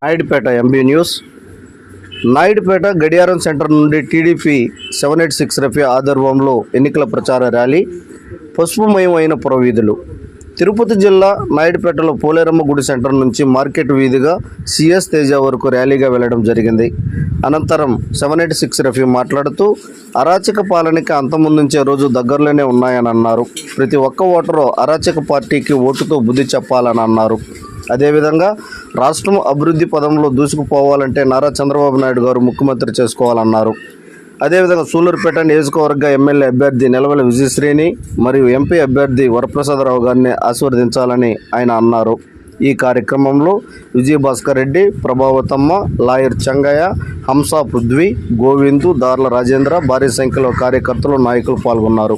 Naidupeta MB news. Naidupeta గడియారం centre నుండి TDP 786 Rafi ఆధ్వర్యంలో ఎన్నికల ప్రచార ర్యాలీ, పసుపుమయం అయిన పురవీధులు. తిరుపతి జిల్లా నాయుడుపేటలో పోలేరమ్మ గుడి సెంటర్ నుంచి మార్కెట్ వీధిగా సిఎస్ తేజ వరకు ర్యాలీగా వెళ్లడం జరిగింది. అనంతరం 786 రఫీ మాట్లాడుతూ అరాచక పాలనకి అంతమొందించే రోజు దగ్గరలోనే ఉన్నాయని అన్నారు. ప్రతి ఒక్క ఓటరు అరాచక పార్టీకి ఓటుతో బుద్ధి చెప్పాలని అన్నారు. అదేవిధంగా రాష్ట్రం అభివృద్ధి పదంలో దూసుకుపోవాలంటే నారా చంద్రబాబు నాయుడు గారు ముఖ్యమంత్రి చేసుకోవాలన్నారు. అదేవిధంగా సూలూరుపేట నియోజకవర్గ ఎమ్మెల్యే అభ్యర్థి నిలవల విజయశ్రీని మరియు ఎంపీ అభ్యర్థి వరప్రసాదరావు గారిని ఆశీర్వదించాలని ఆయన అన్నారు. ఈ కార్యక్రమంలో విజయభాస్కర్ రెడ్డి, ప్రభావతమ్మ, లాయర్ చెంగయ్య, హంస పృథ్వీ, గోవిందు, దార్ల రాజేంద్ర, భారీ సంఖ్యలో కార్యకర్తలు, నాయకులు పాల్గొన్నారు.